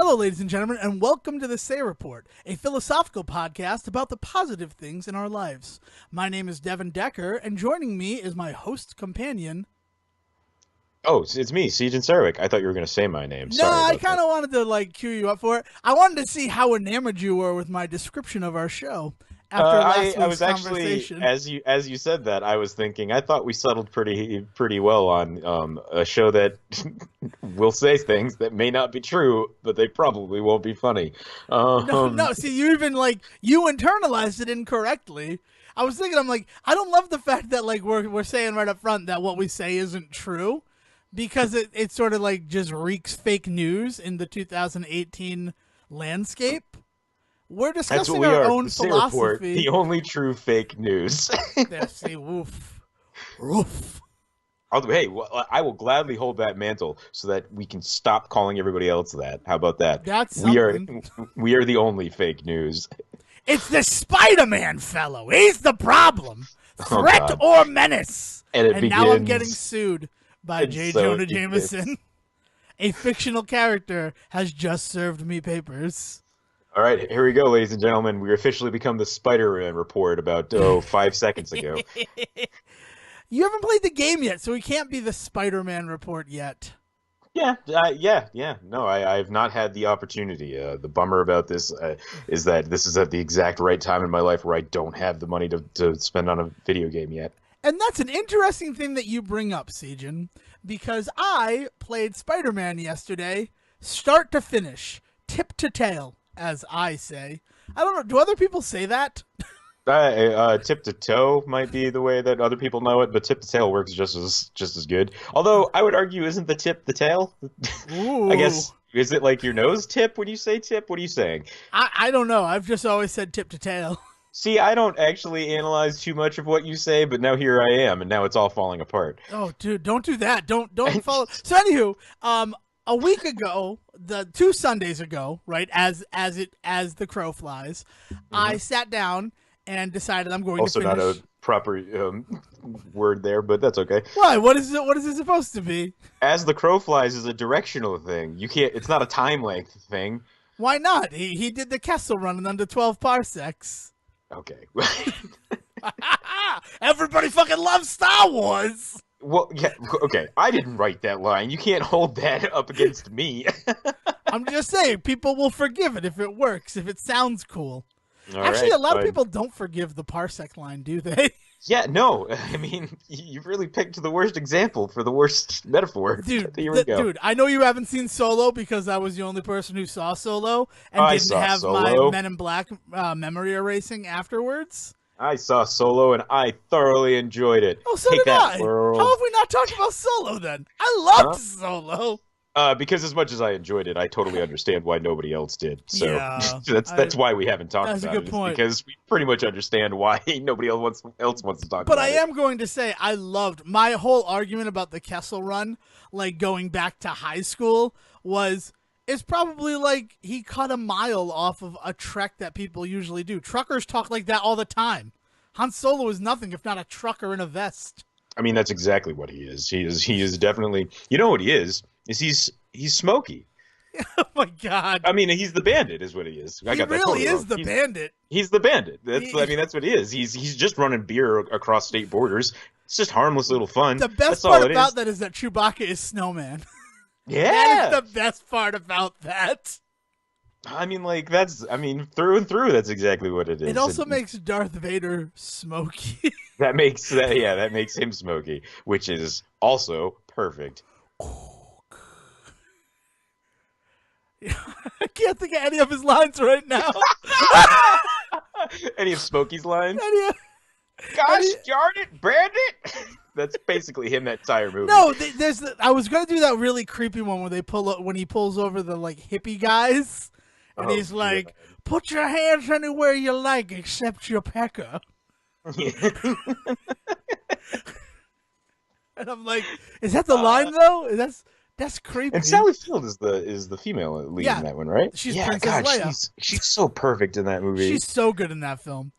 Hello, ladies and gentlemen, and welcome to the Say Report, a philosophical podcast about the positive things in our lives. My name is Devon Decker, and joining me is my host companion. Oh, it's me, Sejohn. I thought you were going to say my name. No, Sorry I about kind that. of wanted to cue you up for it. I wanted to see how enamored you were with my description of our show after last I week's was actually conversation. as you said that I was thinking I thought we settled pretty well on a show that will say things that may not be true, but they probably won't be funny. No, Um, no. See, you even you internalized it incorrectly. I was thinking, I'm like, I don't love the fact that we're saying right up front that what we say isn't true, because it sort of just reeks fake news in the 2018 landscape. We're that's what discussing we our are. own The Say Report, philosophy. the only true fake news. There, see, woof, woof. Hey, well, I will gladly hold that mantle so that we can stop calling everybody else that. How about that? That's We are something. we are the only fake news. It's the Spider-Man fellow. He's the problem. Oh Threat God. or menace. And it And now I'm getting begins. sued by And J. so Jonah it begins. Jameson. A fictional character has just served me papers. All right, here we go, ladies and gentlemen. We officially become the Spider-Man report about 5 seconds ago. You haven't played the game yet, so we can't be the Spider-Man report yet. Yeah. No, I have not had the opportunity. The bummer about this is that this is at the exact right time in my life where I don't have the money to spend on a video game yet. And that's an interesting thing that you bring up, Sejohn, because I played Spider-Man yesterday, start to finish, tip to tail, as I say. I don't know, do other people say that? Tip to toe might be the way that other people know it, but tip to tail works just as good. Although I would argue, isn't the tip the tail? I Ooh. guess is it like your nose tip when you say tip? What are you saying? I don't know. I've just always said tip to tail. See, I don't actually analyze too much of what you say, but now here I am, and now it's all falling apart. Oh, dude, don't do that. Don't follow. So, anywho, a week ago, the 2 Sundays ago, right as the crow flies, I Mhm. sat down and decided I'm going to Also, not finish. a proper word there, but that's okay. Why? What is it? What is it supposed to be? As the crow flies is a directional thing. You can't. It's not a time length thing. Why not? He did the Kessel Run in under 12 parsecs. Okay. Everybody fucking loves Star Wars. Well, yeah. Okay. I didn't write that line. You can't hold that up against me. I'm just saying, people will forgive it if it works, if it sounds cool. All Actually, right, a lot of fine. people don't forgive the parsec line, do they? Yeah, no. I mean, you really picked the worst example for the worst metaphor. Here we go. Dude, I know you haven't seen Solo because I was the only person who saw Solo and I didn't saw have my Solo. Men in Black memory erasing afterwards. I saw Solo and I thoroughly enjoyed it. Oh, so Take did that, I. How world. have we not talked about Solo then? I loved Huh? Solo. Because as much as I enjoyed it, I totally understand why nobody else did. So Yeah, that's why we haven't talked that's a about good it. Is point. because we pretty much understand why nobody else wants to talk But I about it. am going to say I loved my whole argument about the Kessel Run, like going back to high school, was it's probably like he cut a mile off of a trek that people usually do. Truckers talk like that all the time. Han Solo is nothing if not a trucker in a vest. I mean, that's exactly what he is. He is definitely. You know what he is? He's Smokey. Oh my god. I mean, he's the bandit, is what he is. I He got that really totally is wrong. the bandit. He's the bandit. He- I mean, that's what he is. He's just running beer across state borders. It's just harmless little fun. The best That's all part it about is. that is that Chewbacca is Snowman. That Yeah. is the best part about that. I mean, like that's. I mean, through and through, that's exactly what it is. It also And makes Darth Vader smoky. that makes that. Yeah, that makes him Smokey, which is also perfect. I can't think of any of his lines right now. Any of Smokey's lines? Any of- Gosh any- darn it, Bandit! That's basically him that entire movie. No, there's. I was gonna do that really creepy one where they pull up when he pulls over the hippie guys, and Oh, he's like, "Put your hands anywhere you like except your pecker." yeah. And I'm like, "Is that the line though? That's creepy." And Sally Field is the female lead Yeah. in that one, right? She's yeah, Princess God, Leia. she's so perfect in that movie. She's so good in that film.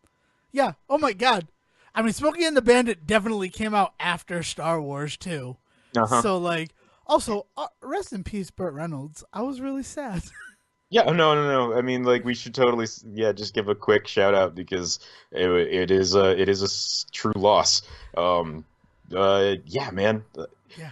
Yeah. Oh my god. I mean, Smokey and the Bandit definitely came out after Star Wars too. Uh-huh. So also rest in peace, Burt Reynolds. I was really sad. Yeah, no. I mean, like we should totally, yeah, just give a quick shout out because it is a true loss. Yeah, man. Yeah.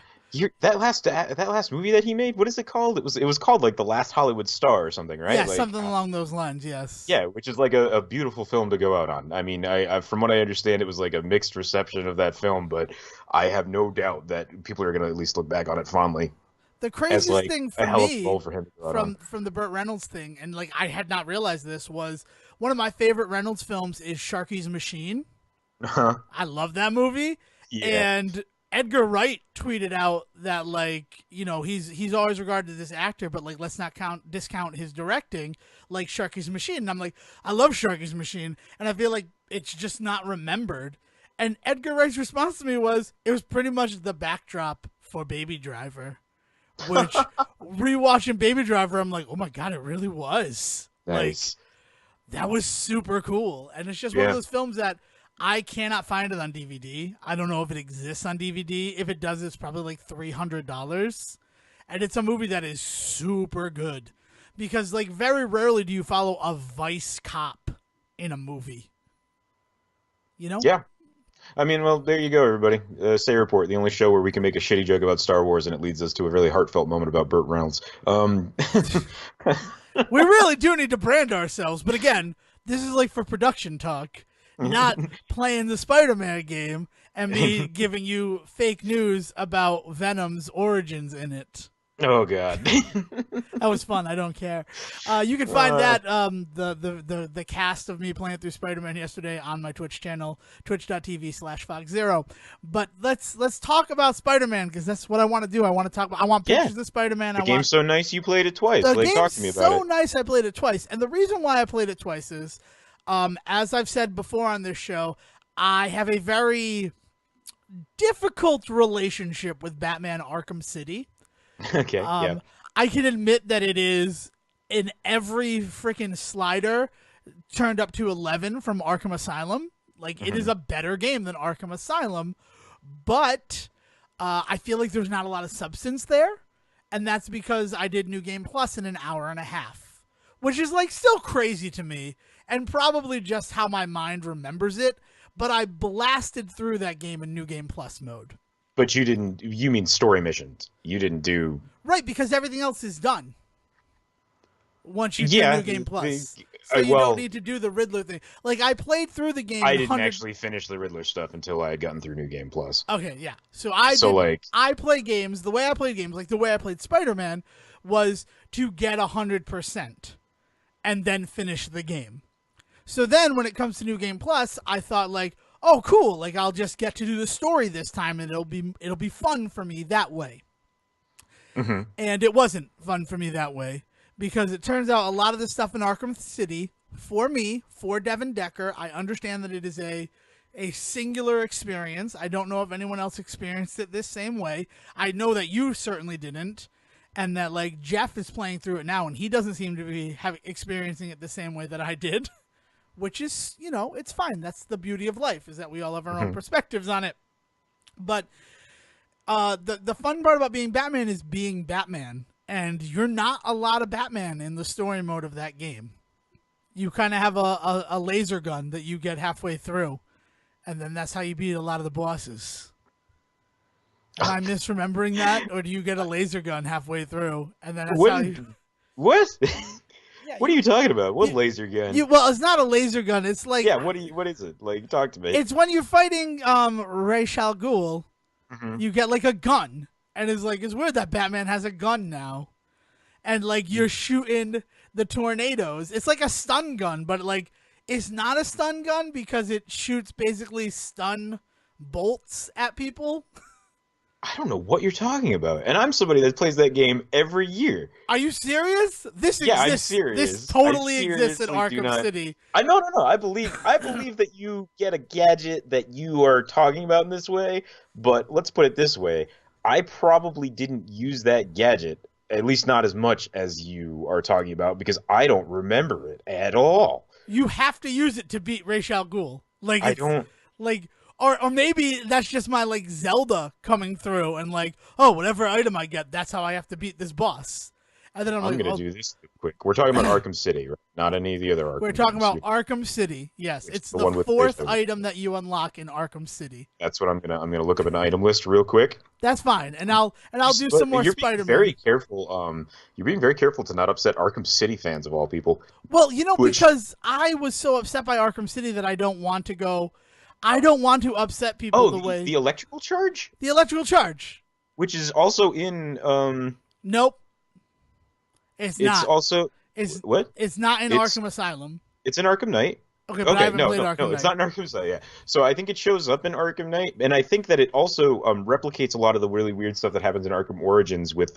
That last movie that he made, what is it called? It was called like The Last Hollywood Star or something, right? Yeah, Like, something along those lines, yes. yeah, which is like a beautiful film to go out on. I mean, from what I understand, it was like a mixed reception of that film, but I have no doubt that people are gonna at least look back on it fondly The as craziest like thing a for hell of a me role for him to go out on. from the Burt Reynolds thing, and like I had not realized this, was one of my favorite Reynolds films is Sharky's Machine. Huh? I love that movie. Yeah. And Edgar Wright tweeted out that like, he's always regarded as this actor, but like let's not discount his directing, like Sharky's Machine. And I'm like, I love Sharky's Machine, and I feel like it's just not remembered. And Edgar Wright's response to me was, it was pretty much the backdrop for Baby Driver. Which, rewatching Baby Driver, I'm like, oh my god, it really was. Nice. Like, that was super cool. And it's just one of Yeah. those films that I cannot find it on DVD. I don't know if it exists on DVD. If it does, it's probably like $300. And it's a movie that is super good. Because, like, very rarely do you follow a vice cop in a movie. You know? Yeah. I mean, well, there you go, everybody. Say Report, the only show where we can make a shitty joke about Star Wars and it leads us to a really heartfelt moment about Burt Reynolds. We really do need to brand ourselves. But again, this is like for production talk, not playing the Spider-Man game and me giving you fake news about Venom's origins in it. Oh God. That was fun. I don't care. You can find that the cast of me playing through Spider-Man yesterday on my Twitch channel, twitch.tv/Fox0. But let's talk about Spider-Man, because that's what I want to do. I want to talk about. I want pictures of Spider-Man. The game's so nice you played it twice. The Like, game's talk to me about so it. nice I played it twice. And the reason why I played it twice is, as I've said before on this show, I have a very difficult relationship with Batman Arkham City. Okay, yeah. I can admit that it is in every freaking slider turned up to 11 from Arkham Asylum. Like, it is a better game than Arkham Asylum, but I feel like there's not a lot of substance there, and that's because I did New Game Plus in an hour and a half, which is like still crazy to me, and probably just how my mind remembers it, but I blasted through that game in New Game Plus mode. But you mean story missions. You didn't do... Right, because everything else is done once you do New Game Plus. So you well, don't need to do the Riddler thing. Like, I played through the game. I didn't actually finish the Riddler stuff until I had gotten through New Game Plus. Okay, yeah. So I play games, the way I played games, like the way I played Spider-Man, was to get 100% and then finish the game. So then when it comes to New Game Plus, I thought like, oh, cool, like I'll just get to do the story this time and it'll be fun for me that way. Mm-hmm. And it wasn't fun for me that way, because it turns out a lot of the stuff in Arkham City, for me, for Devon Decker, I understand that it is a singular experience. I don't know if anyone else experienced it this same way. I know that you certainly didn't, and that like Jeff is playing through it now, and he doesn't seem to be experiencing it the same way that I did, which is, it's fine. That's the beauty of life, is that we all have our own perspectives on it. But the fun part about being Batman is being Batman, and you're not a lot of Batman in the story mode of that game. You kind of have a laser gun that you get halfway through, and then that's how you beat a lot of the bosses. Am I misremembering that, or do you get a laser gun halfway through, and then that's how you... What? Yeah, What are you talking about? What laser gun? Well, it's not a laser gun. It's like... Yeah, what is it? Like, talk to me. It's when you're fighting Ra's al Ghul, you get like a gun, and it's weird that Batman has a gun now, and like you're shooting the tornadoes. It's like a stun gun, but like it's not a stun gun because it shoots basically stun bolts at people. I don't know what you're talking about, and I'm somebody that plays that game every year. Are you serious? This Yeah, exists. I'm serious. This totally I exists in seriously do Arkham not- City. No. I believe that you get a gadget that you are talking about in this way, but let's put it this way. I probably didn't use that gadget, at least not as much as you are talking about, because I don't remember it at all. You have to use it to beat Ra's al Ghul. Like I don't... Like, or maybe that's just my like Zelda coming through and like, oh, whatever item I get, that's how I have to beat this boss. And then I'm I'm like, gonna oh, do this quick. We're talking about Arkham City, right? Not any of the other we're Arkham talking games, about Arkham City. Yes, which is it's the the one with fourth Rachel. item that you unlock in Arkham City. That's what I'm gonna look up an item list real quick. That's fine, and I'll do But some more you're being very Spider-Man. careful. You're being very careful to not upset Arkham City fans of all people. Well, Which because I was so upset by Arkham City that I don't want to go. I don't want to upset people the way the electrical charge, the electrical charge. which is also in Nope, it's it's not. also It's what? it's not in It's Arkham Asylum. it's in Arkham Knight. Okay, but I Okay, haven't no, played no, Arkham no, it's Knight. not in Arkham Knight. Yeah, so I think it shows up in Arkham Knight, and I think that it also replicates a lot of the really weird stuff that happens in Arkham Origins with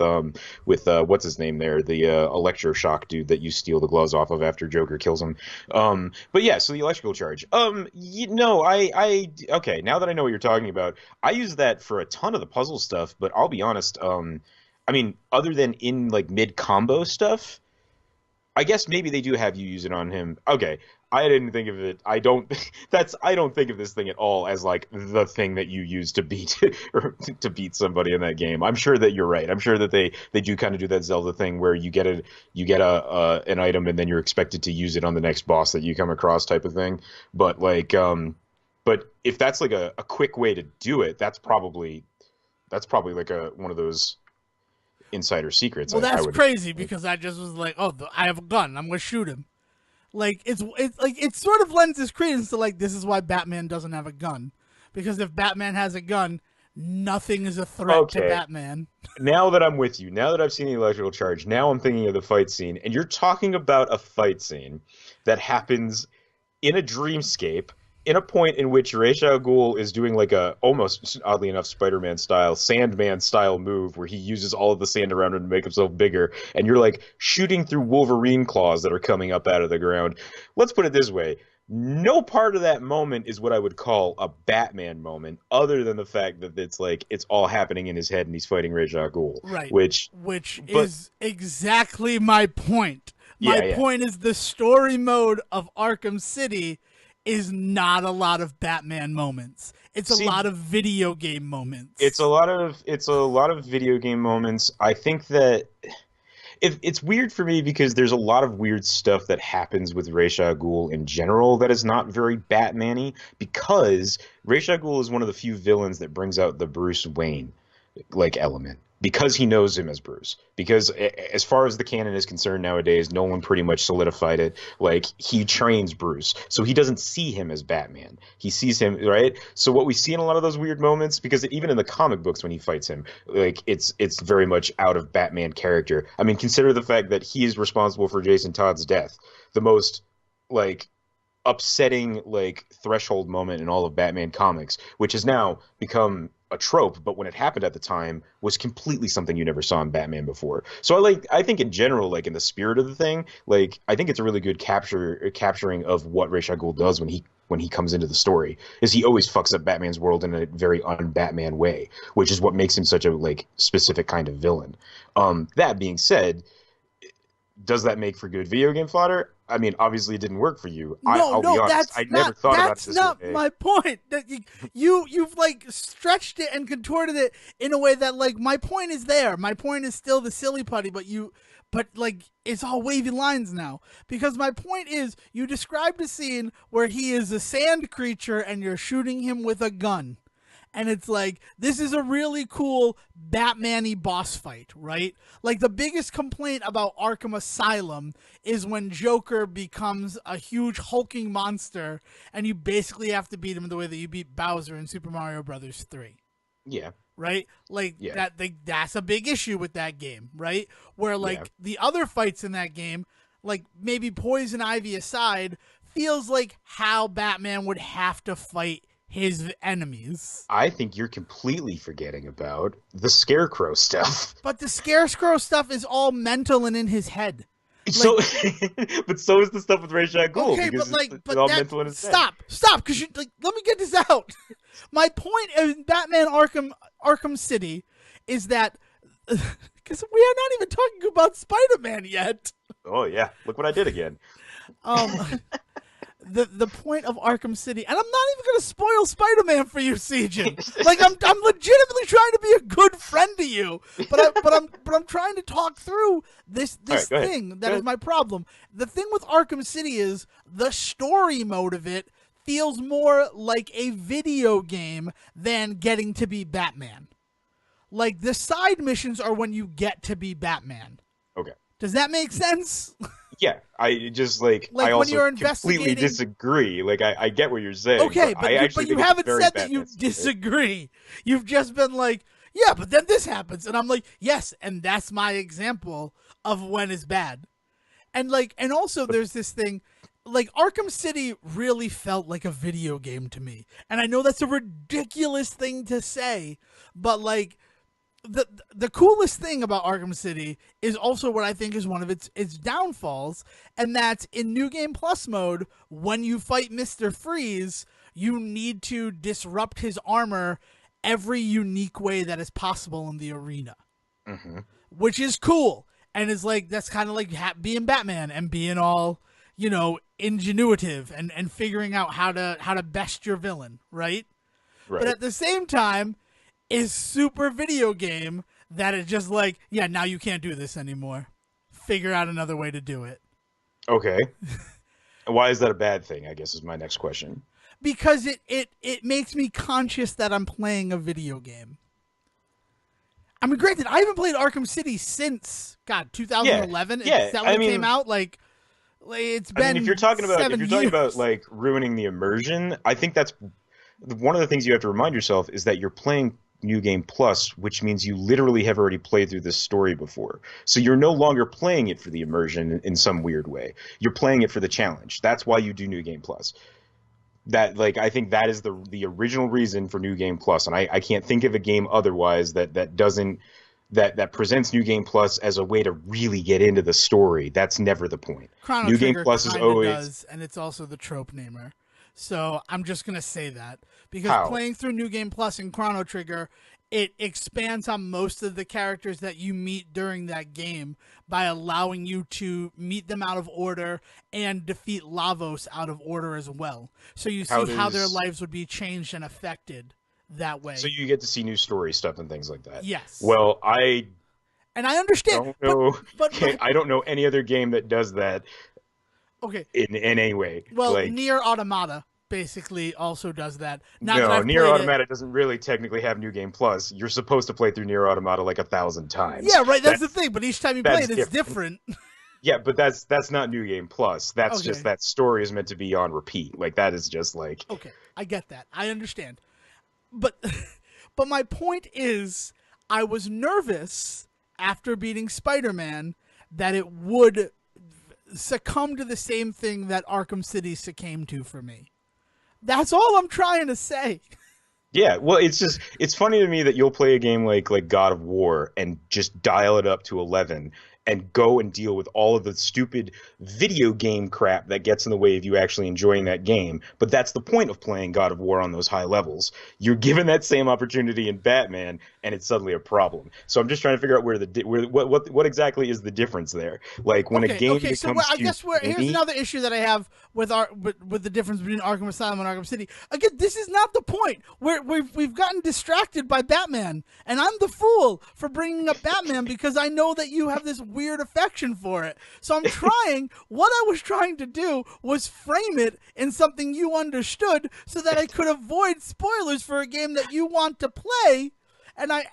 what's his name there, the electroshock dude that you steal the gloves off of after Joker kills him. But yeah, so the electrical charge. Okay, now that I know what you're talking about, I use that for a ton of the puzzle stuff. But I'll be honest, I mean, other than in like mid combo stuff. I guess maybe they do have you use it on him. Okay, I didn't think of it. I don't think of this thing at all as like the thing that you use to beat or to beat somebody in that game. I'm sure that you're right. I'm sure that they do kind of do that Zelda thing where you get a an item and then you're expected to use it on the next boss that you come across type of thing. But like but if that's like a quick way to do it, that's probably like a one of those insider secrets. Well, I that's would. crazy because I just was like, oh, I have a gun. I'm gonna shoot him. Like it's like it sort of lends its credence to like this is why Batman doesn't have a gun, because if Batman has a gun, nothing is a threat to Okay. Batman. Now that I'm with you, now that I've seen the electrical charge, now I'm thinking of the fight scene, and you're talking about a fight scene that happens in a dreamscape, in a point in which Ra's al Ghul is doing like a almost oddly enough Spider-Man style, Sandman style move where he uses all of the sand around him to make himself bigger, and you're like shooting through Wolverine claws that are coming up out of the ground. Let's put it this way. No part of that moment is what I would call a Batman moment, other than the fact that it's like it's all happening in his head and he's fighting Ra's al Ghul. Right. Which Is exactly my point. My point is the story mode of Arkham City is not a lot of Batman moments. It's a lot of video game moments. It's a lot of video game moments. I think that it's weird for me because there's a lot of weird stuff that happens with Ra's al Ghul in general that is not very Batman-y, because Ra's al Ghul is one of the few villains that brings out the Bruce Wayne like element, because he knows him as Bruce. Because as far as the canon is concerned nowadays, Nolan pretty much solidified it. Like, he trains Bruce, so he doesn't see him as Batman. He sees him, right? So what we see in a lot of those weird moments, because even in the comic books when he fights him, like it's very much out of Batman character. I mean, consider the fact that he is responsible for Jason Todd's death, the most like upsetting like threshold moment in all of Batman comics, which has now become a trope, but when it happened at the time was completely something you never saw in Batman before. So I think in general, like in the spirit of the thing, like I think it's a really good capturing of what Ra's al Ghul does when he comes into the story, is he always fucks up Batman's world in a very un-Batman way, which is what makes him such a like specific kind of villain. That being said, does that make for good video game fodder? I mean, obviously it didn't work for you. I'll be honest. I never thought about it this way. That's not my point. That you've like stretched it and contorted it in a way that like my point is there. My point is still the silly putty, but like it's all wavy lines now. Because my point is, you described a scene where he is a sand creature and you're shooting him with a gun. And it's like, this is a really cool Batman-y boss fight, right? Like, the biggest complaint about Arkham Asylum is when Joker becomes a huge hulking monster, and you basically have to beat him the way that you beat Bowser in Super Mario Bros. 3. Yeah. Right? Like, that's a big issue with that game, right? Where, like, the other fights in that game, like, maybe Poison Ivy aside, feels like how Batman would have to fight his enemies. I think you're completely forgetting about the Scarecrow stuff. But the Scarecrow stuff is all mental and in his head. So, but so is the stuff with Ra's al Ghul. Okay, because but all mental in his head. Stop, because let me get this out. My point in Batman Arkham City is that because we are not even talking about Spider-Man yet. Oh yeah, look what I did again. the point of Arkham City, and I'm not even going to spoil Spider-Man for you, Sejohn. Like I'm legitimately trying to be a good friend to you, but I'm trying to talk through this right, go ahead. thing that Go is ahead. my problem. The thing with Arkham City is the story mode of it feels more like a video game than getting to be Batman. Like the side missions are when you get to be Batman. Okay. Does that make sense? Yeah, I just Like I when also you're completely investigating. disagree. Like I get what you're saying, Okay, but I actually but you think haven't it's very said that you Batman-centric. disagree. You've just been like, yeah, but then this happens, and I'm like, yes, and that's my example of when it's bad. And also there's this thing, like Arkham City really felt like a video game to me, and I know that's a ridiculous thing to say, but like the coolest thing about Arkham City is also what I think is one of its downfalls, and that's in New Game Plus mode, when you fight Mr. Freeze, you need to disrupt his armor every unique way that is possible in the arena. Mm-hmm. Which is cool, and is like, that's kind of like being Batman and being all, ingenuitive and figuring out how to best your villain, right? Right. But at the same time, is super video game that is just like, yeah, now you can't do this anymore. Figure out another way to do it. Okay. Why is that a bad thing, I guess is my next question. Because it makes me conscious that I'm playing a video game. I mean, granted, I haven't played Arkham City since 2011. Yeah, Is that when I it mean, came out? Like it's been if you're talking about 7 years. like ruining the immersion, I think that's one of the things you have to remind yourself is that you're playing New Game Plus, which means you literally have already played through this story before. So you're no longer playing it for the immersion in some weird way. You're playing it for the challenge. That's why you do New Game Plus. That I think that is the original reason for New Game Plus, and I can't think of a game otherwise that doesn't that presents New Game Plus as a way to really get into the story. That's never the point. Chrono New Trigger Game Plus is kinda always does, and it's also the trope namer. So I'm just gonna say that because How? playing through New Game Plus and Chrono Trigger, it expands on most of the characters that you meet during that game by allowing you to meet them out of order and defeat Lavos out of order as well. So you see how their lives would be changed and affected that way. So you get to see new story stuff and things like that. Yes. Well, I and I understand. don't know. But I don't know any other game that does that. Okay. In any way. Well, Nier Automata basically also does that. No, Nier Automata doesn't really technically have New Game Plus. You're supposed to play through Nier Automata like 1,000 times. Yeah, right. That's the thing. But each time you play it, it's different. Yeah, but that's not New Game Plus. That's just that story is meant to be on repeat. Like that is just like. Okay, I get that. I understand. But my point is, I was nervous after beating Spider-Man that it would succumb to the same thing that Arkham City succumbed to for me. That's all I'm trying to say. Yeah, well, it's funny to me that you'll play a game like God of War and just dial it up to 11 and go and deal with all of the stupid video game crap that gets in the way of you actually enjoying that game. But that's the point of playing God of War on those high levels. You're given that same opportunity in Batman, and it's suddenly a problem. So I'm just trying to figure out what exactly is the difference there. Like when a game becomes so I guess here's another issue that I have with the difference between Arkham Asylum and Arkham City. Again, this is not the point. We've gotten distracted by Batman, and I'm the fool for bringing up Batman because I know that you have this weird affection for it. So I'm trying. What I was trying to do was frame it in something you understood, so that I could avoid spoilers for a game that you want to play. And I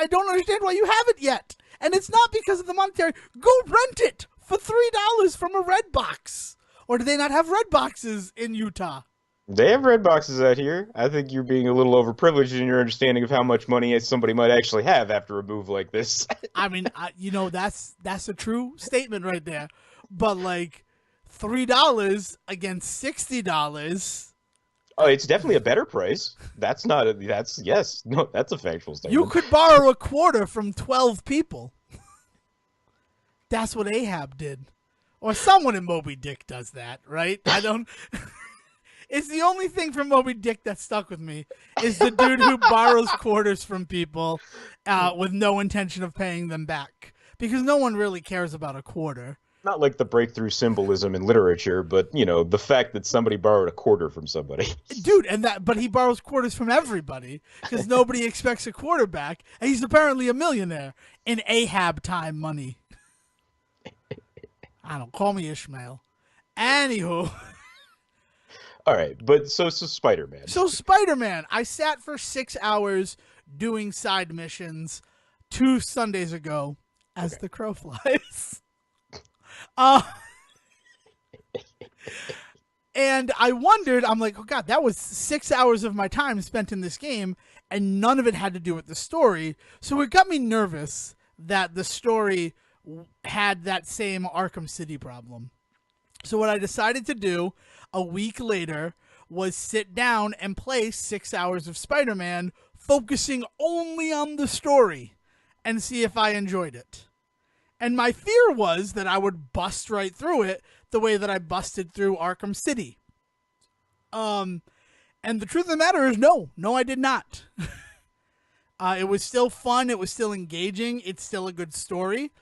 don't understand why you haven't yet. And it's not because of the monetary. Go rent it for $3 from a red box. Or do they not have red boxes in Utah? They have red boxes out here. I think you're being a little overprivileged in your understanding of how much money somebody might actually have after a move like this. I mean, that's a true statement right there. But like $3 against $60. Oh, it's definitely a better price. That's a factual statement. You could borrow a quarter from 12 people. That's what Ahab did. Or someone in Moby Dick does that, right? I don't... It's the only thing from Moby Dick that stuck with me is the dude who borrows quarters from people with no intention of paying them back. Because no one really cares about a quarter. Not like the breakthrough symbolism in literature, but you know, the fact that somebody borrowed a quarter from somebody. Dude, but he borrows quarters from everybody because nobody expects a quarter back, and he's apparently a millionaire in Ahab time money. I don't call me Ishmael. Anywho, All right, but so Spider-Man. so Spider-Man, I sat for 6 hours doing side missions 2 Sundays ago as Okay. the crow flies. Uh, and I wondered, I'm like, oh God, that was 6 hours of my time spent in this game, and none of it had to do with the story. So it got me nervous that the story had that same Arkham City problem. So what I decided to do a week later was sit down and play 6 hours of Spider-Man, focusing only on the story, and see if I enjoyed it. And my fear was that I would bust right through it the way that I busted through Arkham City. And the truth of the matter is, no, I did not. It was still fun. It was still engaging. It's still a good story.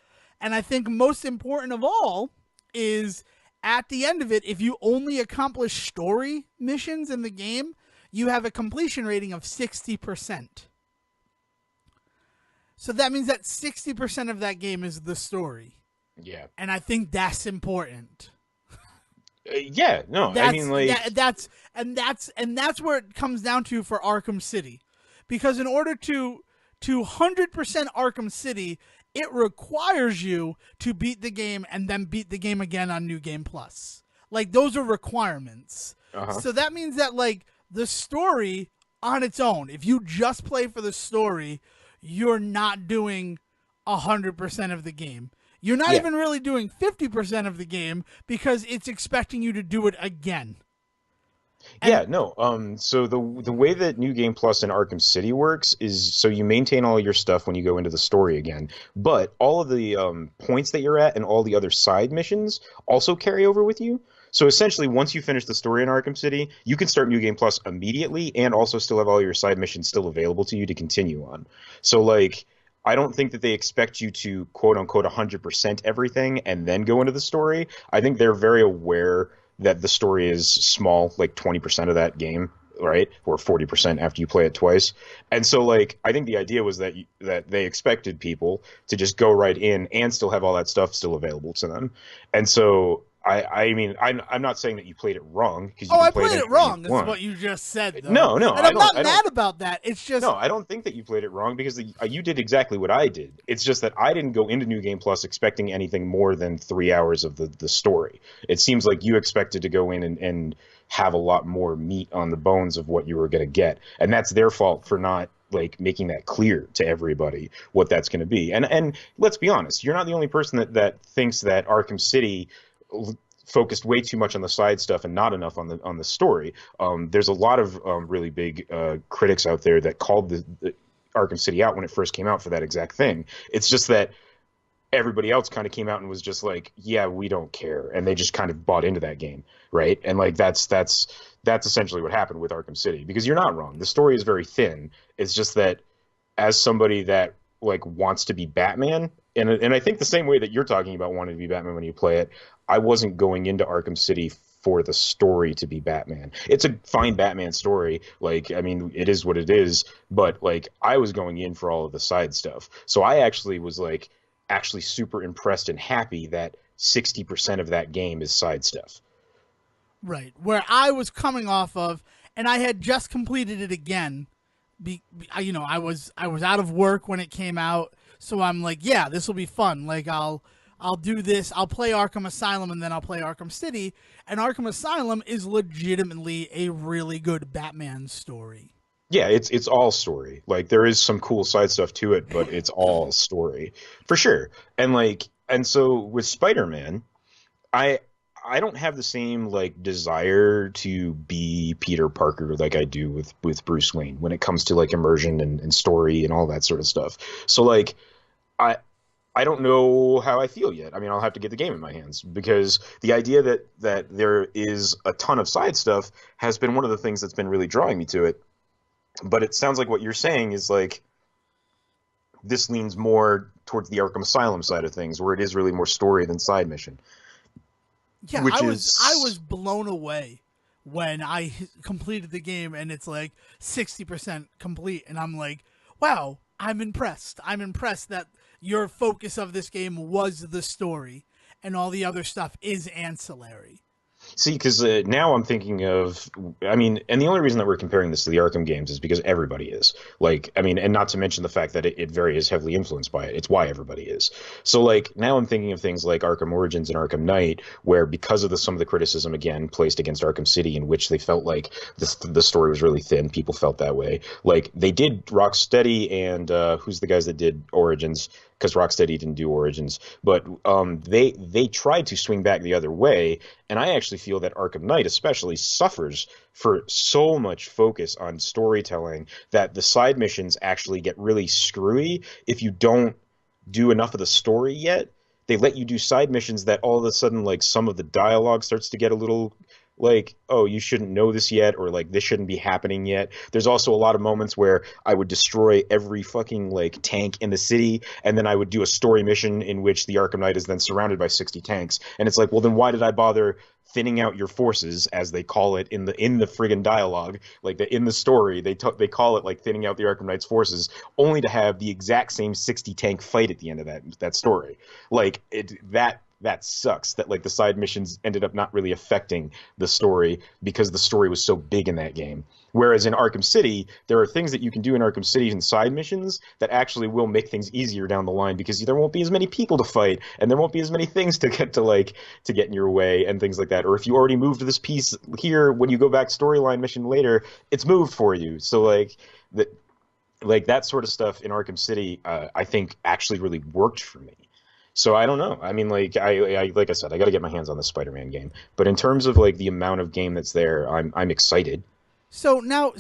And I think most important of all is at the end of it, if you only accomplish story missions in the game, you have a completion rating of 60%. So that means that 60% of that game is the story. Yeah. And I think that's important. Yeah, no, I mean, like, that's where it comes down to for Arkham City. Because in order to 100% Arkham City, it requires you to beat the game and then beat the game again on New Game Plus. Like, those are requirements. So that means that, like, the story on its own, if you just play for the story, you're not doing 100% of the game. You're not even really doing 50% of the game because it's expecting you to do it again. So the way that New Game Plus in Arkham City works is so you maintain all your stuff when you go into the story again, but all of the points that you're at and all the other side missions also carry over with you. So essentially, once you finish the story in Arkham City, you can start New Game Plus immediately and also still have all your side missions still available to you to continue on. So, like, I don't think that they expect you to quote unquote 100% everything and then go into the story. I think they're very aware that the story is small, like 20% of that game, right? Or 40% after you play it twice. And so, like, I think the idea was that that they expected people to just go right in and still have all that stuff still available to them. And so I mean, I'm not saying that you played it wrong because you can I play played it it wrong. you This is want. what you just said, though. No, And I'm not I mad don't. about that. It's just No, I don't think that you played it wrong because you did exactly what I did. It's just that I didn't go into New Game Plus expecting anything more than 3 hours of the story. It seems like you expected to go in and have a lot more meat on the bones of what you were going to get, and that's their fault for not like making that clear to everybody what that's going to be. And let's be honest, you're not the only person that thinks that Arkham City focused way too much on the side stuff and not enough on the story. There's a lot of really big critics out there that called the Arkham City out when it first came out for that exact thing. It's just that everybody else kind of came out and was just like, yeah, we don't care, and they just kind of bought into that game, right? And like that's essentially what happened with Arkham City, because you're not wrong. The story is very thin. It's just that as somebody that like wants to be Batman, and I think the same way that you're talking about wanting to be Batman when you play it, I wasn't going into Arkham City for the story to be Batman. It's a fine Batman story. Like, I mean, it is what it is, but like I was going in for all of the side stuff. So I actually was like actually super impressed and happy that 60% of that game is side stuff. right where I was coming off of, and I had just completed it again. I was out of work when it came out, so I'm like, yeah, this will be fun. Like, I'll do this. I'll play Arkham Asylum and then I'll play Arkham City. And Arkham Asylum is legitimately a really good Batman story. Yeah, it's all story. Like there is some cool side stuff to it, but it's all story for sure. And so with Spider-Man, I I don't have the same like desire to be Peter Parker like I do with Bruce Wayne when it comes to like immersion and story and all that sort of stuff. So like I I don't know how I feel yet. I mean, I'll have to get the game in my hands because the idea that there is a ton of side stuff has been one of the things that's been really drawing me to it. But it sounds like what you're saying is like this leans more towards the Arkham Asylum side of things, where it is really more story than side mission. Yeah, Which I is was blown away when I completed the game and it's like 60% complete and I'm like, wow, I'm impressed. I'm impressed that your focus of this game was the story and all the other stuff is ancillary. See, because now I'm thinking of, I mean, and the only reason that we're comparing this to the Arkham games is because everybody is. Like, I mean, and not to mention the fact that it very is heavily influenced by it. It's why everybody is. So, like, now I'm thinking of things like Arkham Origins and Arkham Knight, where because of some of the criticism, again, placed against Arkham City, in which they felt like the story was really thin, people felt that way. Like, they did Rocksteady and who's the guys that did Origins? Because Rocksteady didn't do Origins, but they tried to swing back the other way, and I actually feel that Arkham Knight especially suffers for so much focus on storytelling that the side missions actually get really screwy if you don't do enough of the story yet. They let you do side missions that all of a sudden, like, some of the dialogue starts to get a little like, oh, you shouldn't know this yet, or like this shouldn't be happening yet. There's also a lot of moments where I would destroy every fucking like tank in the city, and then I would do a story mission in which the Arkham Knight is then surrounded by 60 tanks. And it's like, well, then why did I bother thinning out your forces, as they call it in the friggin' dialogue, like in the story, they call it like thinning out the Arkham Knight's forces, only to have the exact same 60 tank fight at the end of that story. Like that sucks that like the side missions ended up not really affecting the story because the story was so big in that game. Whereas in Arkham City, there are things that you can do in Arkham City in side missions that actually will make things easier down the line because there won't be as many people to fight and there won't be as many things to get in your way and things like that. Or if you already moved to this piece here, when you go back storyline mission later, it's moved for you. So that sort of stuff in Arkham City, I think actually really worked for me. So I don't know. I mean, like like I said, I got to get my hands on the Spider-Man game. But in terms of like the amount of game that's there, I'm excited. So now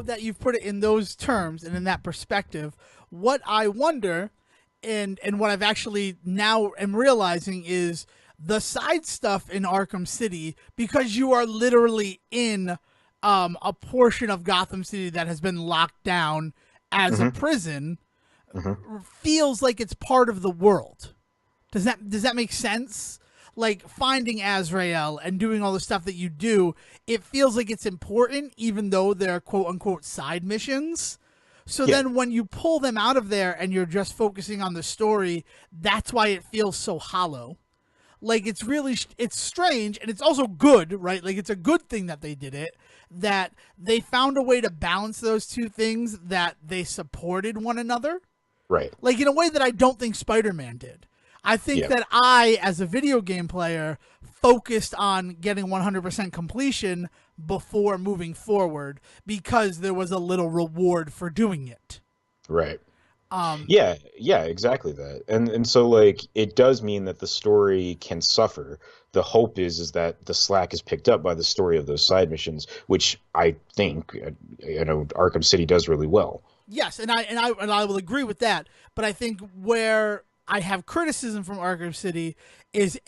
that you've put it in those terms and in that perspective, what I wonder and what I've actually now am realizing is the side stuff in Arkham City, because you are literally in a portion of Gotham City that has been locked down as a prison, feels like it's part of the world. Does that make sense? Like finding Azrael and doing all the stuff that you do, it feels like it's important, even though they're quote unquote side missions. So then when you pull them out of there and you're just focusing on the story, that's why it feels so hollow. Like it's strange, and it's also good, right? Like it's a good thing that they did it, that they found a way to balance those two things, that they supported one another. Right. Like in a way that I don't think Spider-Man did. I think that I, as a video game player, focused on getting 100% completion before moving forward because there was a little reward for doing it. Right. Yeah, exactly that. And so like it does mean that the story can suffer. The hope is that the slack is picked up by the story of those side missions, which I think Arkham City does really well. Yes, and I will agree with that, but I think where I have criticism from Arkham City is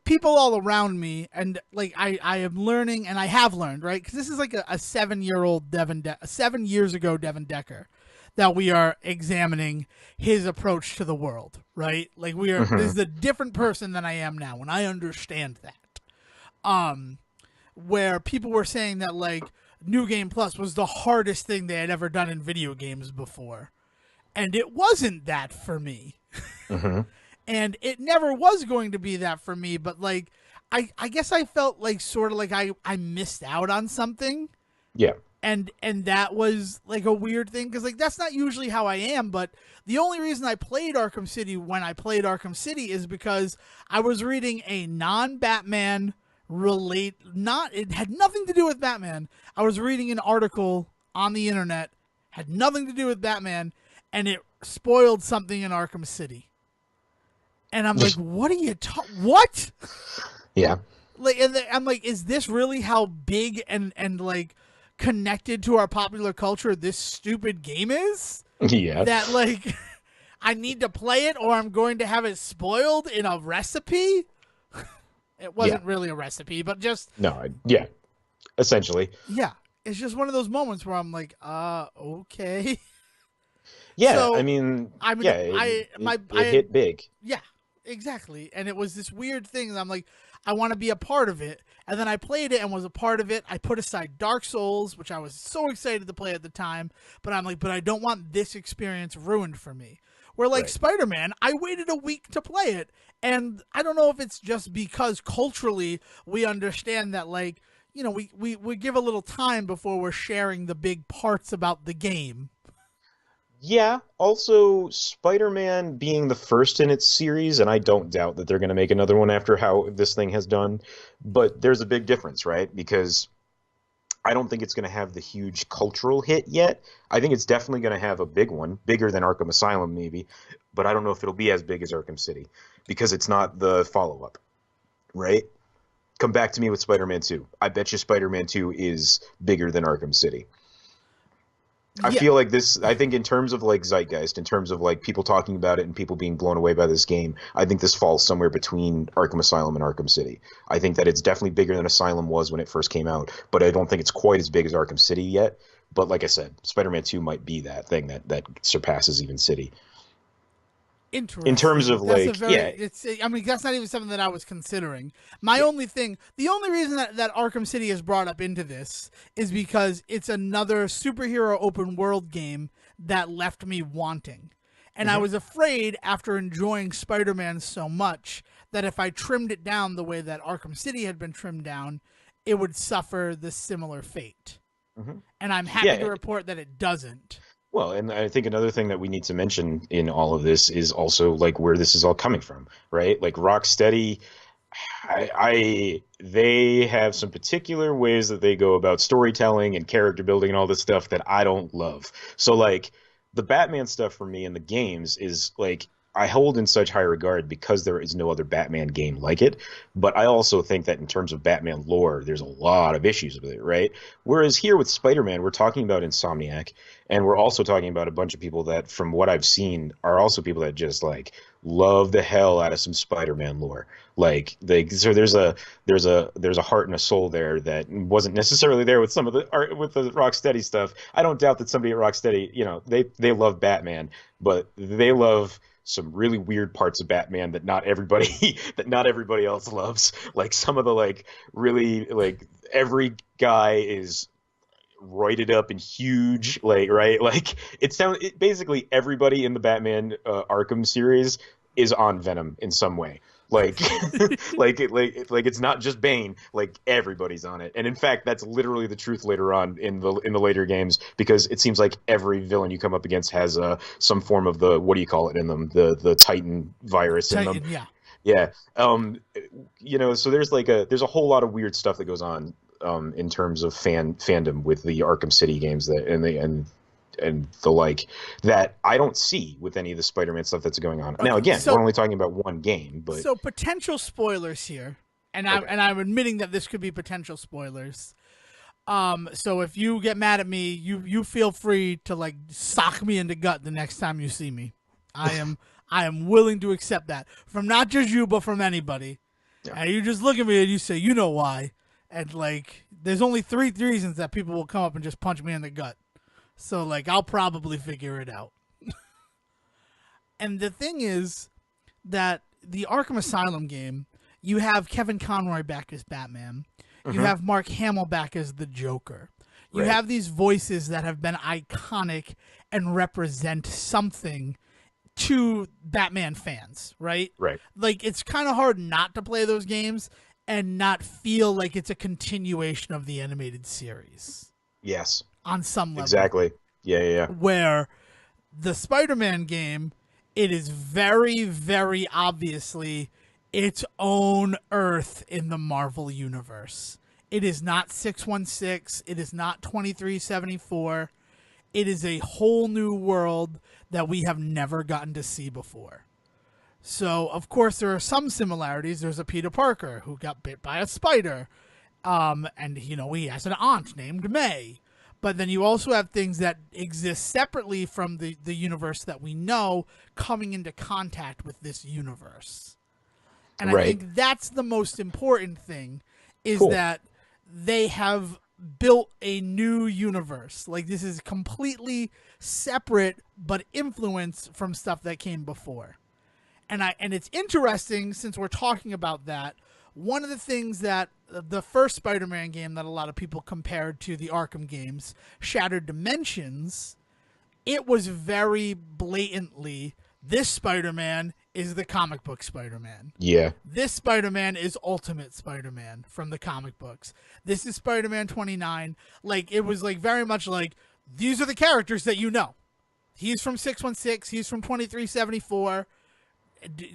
people all around me, and like I am learning, and I have learned, right? Because this is like a 7-year-old 7 years ago Devon Decker that we are examining his approach to the world, right? Like this is a different person than I am now, and I understand that. Where people were saying that like New Game Plus was the hardest thing they had ever done in video games before, and it wasn't that for me. And it never was going to be that for me, but like I guess I felt like sort of like I missed out on something. Yeah. And that was like a weird thing, because like that's not usually how I am, but the only reason I played Arkham City when I played Arkham City is because I was reading a non-Batman it had nothing to do with Batman. I was reading an article on the internet, had nothing to do with Batman, and it spoiled something in Arkham City. And I'm like, what are you what? Yeah. Like, and I'm like, is this really how big and like connected to our popular culture this stupid game is? Yeah. That like I need to play it or I'm going to have it spoiled in a recipe? It wasn't really a recipe, but just essentially. Yeah. It's just one of those moments where I'm like, okay. Yeah, I So mean, I mean, yeah, it hit big. yeah, exactly. And it was this weird thing that I'm like, I want to be a part of it. And then I played it and was a part of it. I put aside Dark Souls, which I was so excited to play at the time, but I'm like, but I don't want this experience ruined for me. Where like Right. Spider-Man, I waited a week to play it, and I don't know if it's just because culturally we understand that like, we give a little time before we're sharing the big parts about the game. Yeah, also Spider-Man being the first in its series, and I don't doubt that they're going to make another one after how this thing has done, but there's a big difference, right? Because I don't think it's going to have the huge cultural hit yet. I think it's definitely going to have a big one, bigger than Arkham Asylum maybe, but I don't know if it'll be as big as Arkham City because it's not the follow-up, right? Come back to me with Spider-Man 2. I bet you Spider-Man 2 is bigger than Arkham City. I Yeah, feel like this, I think in terms of like zeitgeist, in terms of like people talking about it and people being blown away by this game, I think this falls somewhere between Arkham Asylum and Arkham City. I think that it's definitely bigger than Asylum was when it first came out, but I don't think it's quite as big as Arkham City yet. But like I said, Spider-Man 2 might be that thing that surpasses even City. In terms interesting. of That's a like, very. yeah, It's. I mean, that's not even something that I was considering. My yeah, only thing, the only reason that Arkham City is brought up into this is because it's another superhero open world game that left me wanting, and I hmm was afraid after enjoying Spider-Man so much that if I trimmed it down the way that Arkham City had been trimmed down, it would suffer the similar fate. hmm And I'm happy to yeah. report that it doesn't. Well, and I think another thing that we need to mention in all of this is also like where this is all coming from, right? Like Rocksteady, they have some particular ways that they go about storytelling and character building and all this stuff that I don't love. So like the Batman stuff for me in the games is like I hold in such high regard because there is no other Batman game like it. But I also think that in terms of Batman lore, there's a lot of issues with it, right? Whereas here with Spider-Man, we're talking about Insomniac, and we're also talking about a bunch of people that, from what I've seen, are also people that just like love the hell out of some Spider-Man lore. Like so there's a heart and a soul there that wasn't necessarily there with some of the art with the Rocksteady stuff. I don't doubt that somebody at Rocksteady, they love Batman, but they love some really weird parts of Batman that not everybody that not everybody else loves. Like some of the like really like every guy is roided up and huge, like right, like basically everybody in the Batman Arkham series is on Venom in some way. Like, like it's not just Bane. Like everybody's on it, and in fact, that's literally the truth later on in the later games because it seems like every villain you come up against has some form of the what do you call it in them the Titan virus in them. Titan, yeah. Yeah. So there's a whole lot of weird stuff that goes on in terms of fandom with the Arkham City games that and the like that I don't see with any of the Spider-Man stuff that's going on. Now Okay, again, we're only talking about one game, but so potential spoilers here, and okay. I'm admitting that this could be potential spoilers. So if you get mad at me, you feel free to like sock me in the gut the next time you see me. I am willing to accept that from not just you but from anybody. Yeah. And you just look at me and you say, you know why, and like there's only three reasons that people will come up and just punch me in the gut. So like I'll probably figure it out. And the thing is that the Arkham Asylum game, you have Kevin Conroy back as Batman. You hmm have Mark Hamill back as the Joker. You Right. have these voices that have been iconic and represent something to Batman fans, right? Right. Like it's kind of hard not to play those games and not feel like it's a continuation of the animated series Yes. on some level. Exactly. Yeah, yeah, yeah. Where the Spider-Man game, it is very, very obviously its own Earth in the Marvel universe. It is not 616. It is not 2374. It is a whole new world that we have never gotten to see before. So, of course, there are some similarities. There's a Peter Parker who got bit by a spider. And, he has an aunt named May. But then you also have things that exist separately from the universe that we know coming into contact with this universe. And I Right. think that's the most important thing is Cool. that they have built a new universe. Like, this is completely separate but influenced from stuff that came before. And it's interesting, since we're talking about that, one of the things that the first Spider-Man game that a lot of people compared to the Arkham games, Shattered Dimensions, it was very blatantly, this Spider-Man is the comic book Spider-Man. Yeah. This Spider-Man is Ultimate Spider-Man from the comic books. This is Spider-Man 29. Like, it was like very much like, these are the characters that you know. He's from 616. He's from 2374.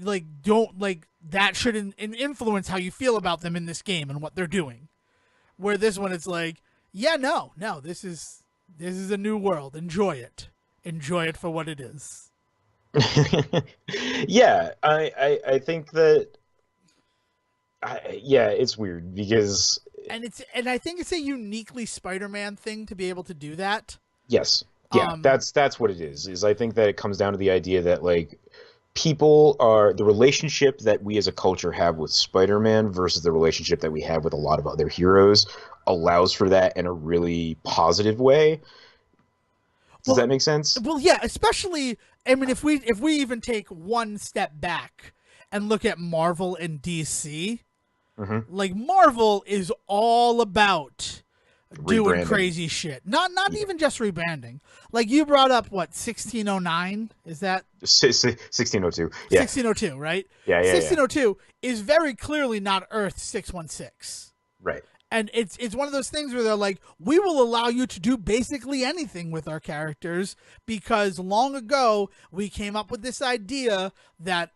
Like, don't, like, that shouldn't influence how you feel about them in this game and what they're doing. Where this one, it's like, yeah, no, this is a new world. Enjoy it. Enjoy it for what it is. Yeah, I think that yeah, it's weird because and I think it's a uniquely Spider-Man thing to be able to do that. yes. Yeah, that's what it is. Is I think that it comes down to the idea that like people are the relationship that we as a culture have with Spider-Man versus the relationship that we have with a lot of other heroes allows for that in a really positive way. Does that make sense? Well, yeah, especially, I mean, if we even take one step back and look at Marvel and DC, like, Marvel is all about doing crazy shit. Not even just rebranding. Like, you brought up, what, 1609? Is that 1602? Yeah. 1602, right? Yeah. 1602 is very clearly not Earth 616. Right. And it's one of those things where they're like, we will allow you to do basically anything with our characters because long ago we came up with this idea that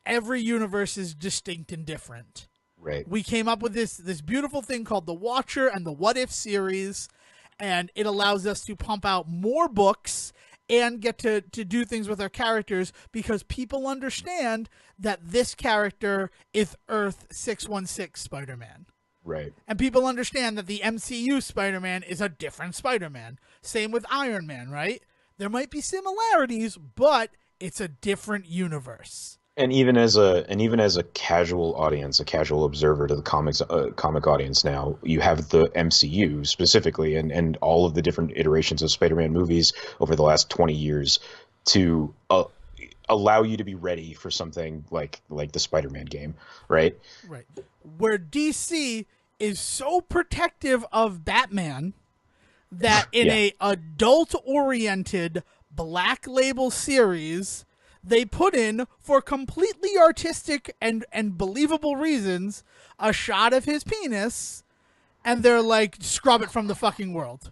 every universe is distinct and different. Right. We came up with this beautiful thing called the Watcher and the What If series, and it allows us to pump out more books and get to do things with our characters because people understand that this character is Earth 616 Spider-Man. Right. And people understand that the MCU Spider-Man is a different Spider-Man. Same with Iron Man, right? There might be similarities, but it's a different universe. And even as a casual audience, a casual observer to the comic audience now, you have the MCU specifically and all of the different iterations of Spider-Man movies over the last 20 years to allow you to be ready for something like the Spider-Man game, right? Right. Where DC is so protective of Batman that in a adult-oriented Black Label series, they put in, for completely artistic and believable reasons, a shot of his penis, and they're like, scrub it from the fucking world.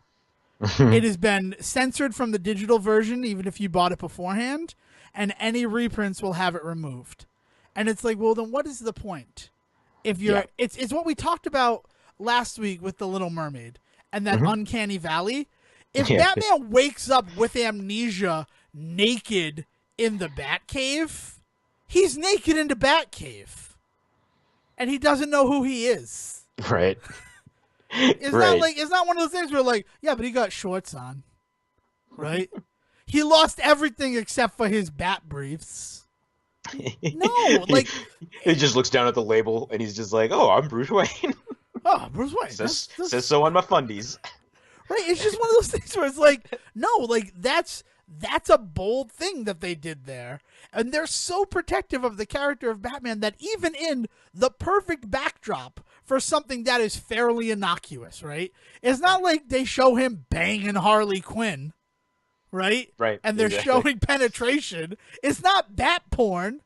It has been censored from the digital version, even if you bought it beforehand, and any reprints will have it removed. And it's like, well, then what is the point? If you're, it's what we talked about last week with The Little Mermaid and that uncanny valley. If Batman wakes up with amnesia, naked in the Batcave, he's naked in the Batcave, and he doesn't know who he is. Right. It's not like, it's not one of those things where like, yeah, but he got shorts on, right? He lost everything except for his bat briefs. No, like, he just looks down at the label and he's just like, "Oh, I'm Bruce Wayne." Oh, Bruce Wayne says so on my fundies. Right? It's just one of those things where it's like, no, like that's a bold thing that they did there, and they're so protective of the character of Batman that even in the perfect backdrop for something that is fairly innocuous, right? It's not like they show him banging Harley Quinn. Right? Right. And they're showing penetration. It's not bat porn.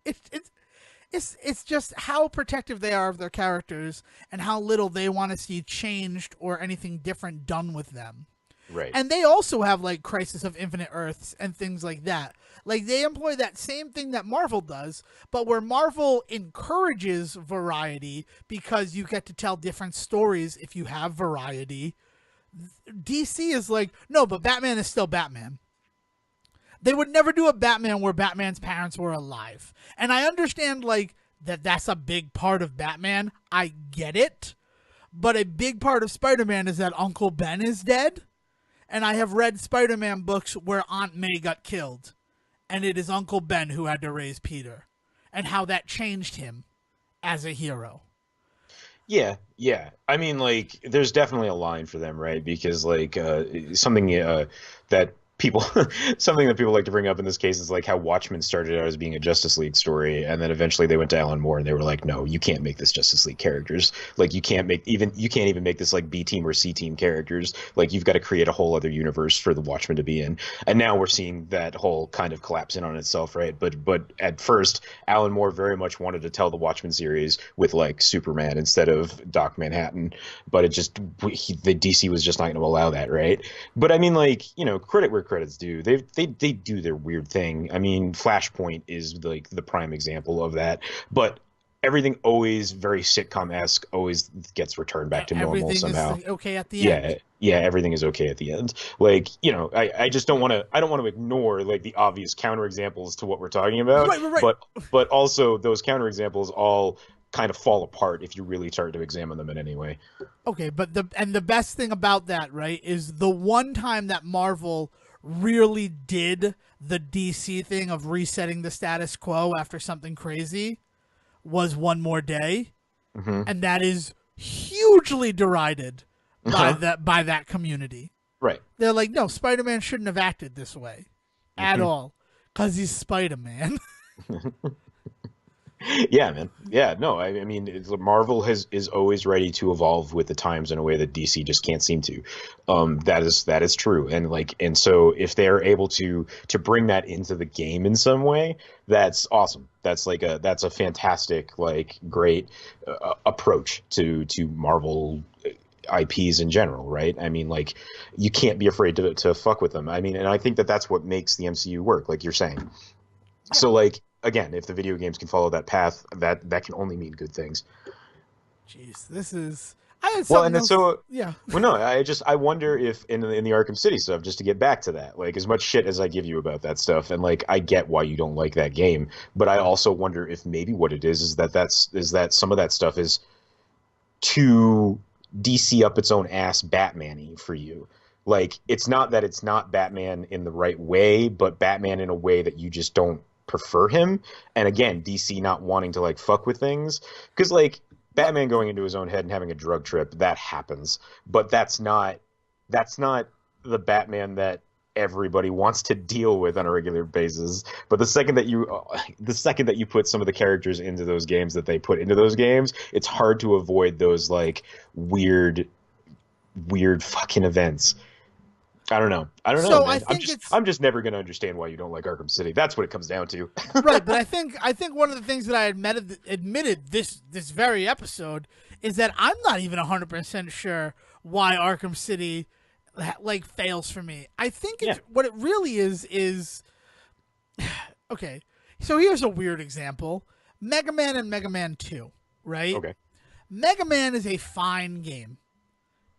It's just how protective they are of their characters and how little they want to see changed or anything different done with them. Right. And they also have like Crisis of Infinite Earths and things like that. Like they employ that same thing that Marvel does, but where Marvel encourages variety because you get to tell different stories if you have variety. DC is like, no, but Batman is still Batman. They would never do a Batman where Batman's parents were alive. And I understand, like, that's a big part of Batman. I get it. But a big part of Spider-Man is that Uncle Ben is dead. And I have read Spider-Man books where Aunt May got killed. And it is Uncle Ben who had to raise Peter. And how that changed him as a hero. Yeah. I mean, like, there's definitely a line for them, right? Because like something that people something that people like to bring up in this case is like how Watchmen started out as being a Justice League story, and then eventually they went to Alan Moore and they were like, no, you can't make this Justice League characters. Like, you can't even make this like B team or C team characters. Like, you've got to create a whole other universe for the Watchmen to be in. And now we're seeing that whole kind of collapse in on itself, right? But at first, Alan Moore very much wanted to tell the Watchmen series with like Superman instead of Doc Manhattan, but the DC was just not going to allow that, right? But I mean, like, credit where credit's due. They do their weird thing. I mean, Flashpoint is like the prime example of that. But everything always very sitcom-esque, always gets returned back to normal Everything is somehow. okay at the end. Yeah, everything is okay at the end. Like, I just I don't want to ignore like the obvious counterexamples to what we're talking about, Right. but also those counterexamples all kind of fall apart if you really start to examine them in any way. Okay, but the best thing about that, right, is the one time that Marvel really did the DC thing of resetting the status quo after something crazy was One More Day, Hmm. and that is hugely derided by Uh-huh. that community. Right. They're like, no, Spider-Man shouldn't have acted this way at Hmm. all because he's Spider-Man. Yeah, man. Yeah, no, I mean, Marvel is always ready to evolve with the times in a way that DC just can't seem to. That is true, and so if they're able to bring that into the game in some way, that's awesome. That's a fantastic, like, great approach to Marvel IPs in general, right? I mean, like, you can't be afraid to fuck with them. I mean, and I think that that's what makes the MCU work, like you're saying. Yeah. So, like, again, if the video games can follow that path, that can only mean good things. Jeez, this is. I had Well, and something then else. so, Yeah. well, no, I wonder if in the Arkham City stuff, just to get back to that, like, as much shit as I give you about that stuff, and like, I get why you don't like that game, but I also wonder if maybe what it is that some of that stuff is too DC up its own ass Batman-y for you. Like, it's not that it's not Batman in the right way, but Batman in a way that you just don't prefer him. And again, DC not wanting to like fuck with things. Because like What? Batman going into his own head and having a drug trip, that happens. But that's not the Batman that everybody wants to deal with on a regular basis. But the second that you put some of the characters into those games that they put into those games, it's hard to avoid those like weird fucking events. I don't know, So I man. I'm think just it's I'm just never gonna understand why you don't like Arkham City. That's what it comes down to. right, but I think one of the things that I admitted this very episode is that I'm not even 100% sure why Arkham City like fails for me. I think Yeah. it's what it really is okay. So here's a weird example. Mega Man and Mega Man 2, right? Okay. Mega Man is a fine game.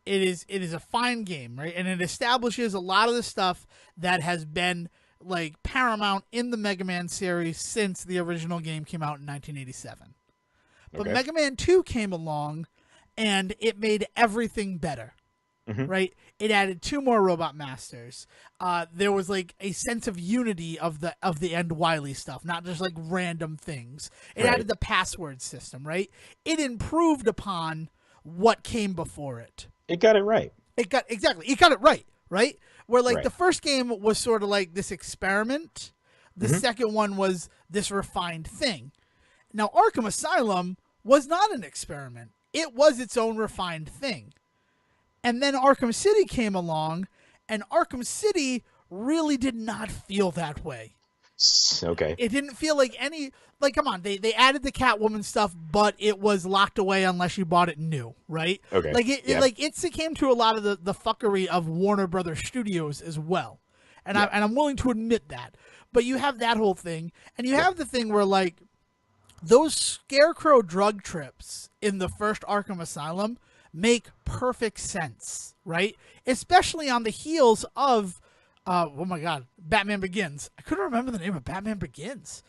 It is a fine game, right? And it establishes a lot of the stuff that has been like paramount in the Mega Man series since the original game came out in 1987. But Okay. Mega Man 2 came along and it made everything better, Hmm. right? It added two more Robot Masters. There was like a sense of unity of the End Wily stuff, not just like random things. It Right. added the password system, right? It improved upon what came before it. It got it right. It got it right? Where like Right. the first game was sort of like this experiment, the Hmm. second one was this refined thing. Now Arkham Asylum was not an experiment. It was its own refined thing. And then Arkham City came along and Arkham City really did not feel that way. Okay. It didn't feel like any like come on, they added the Catwoman stuff, but it was locked away unless you bought it new, right? Okay. Like it Yeah. like it succumbed to a lot of the fuckery of Warner Brothers Studios as well. And Yeah. I'm willing to admit that. But you have that whole thing, and you have the thing where like those Scarecrow drug trips in the first Arkham Asylum make perfect sense, right? Especially on the heels of oh my god, Batman Begins. I couldn't remember the name of Batman Begins.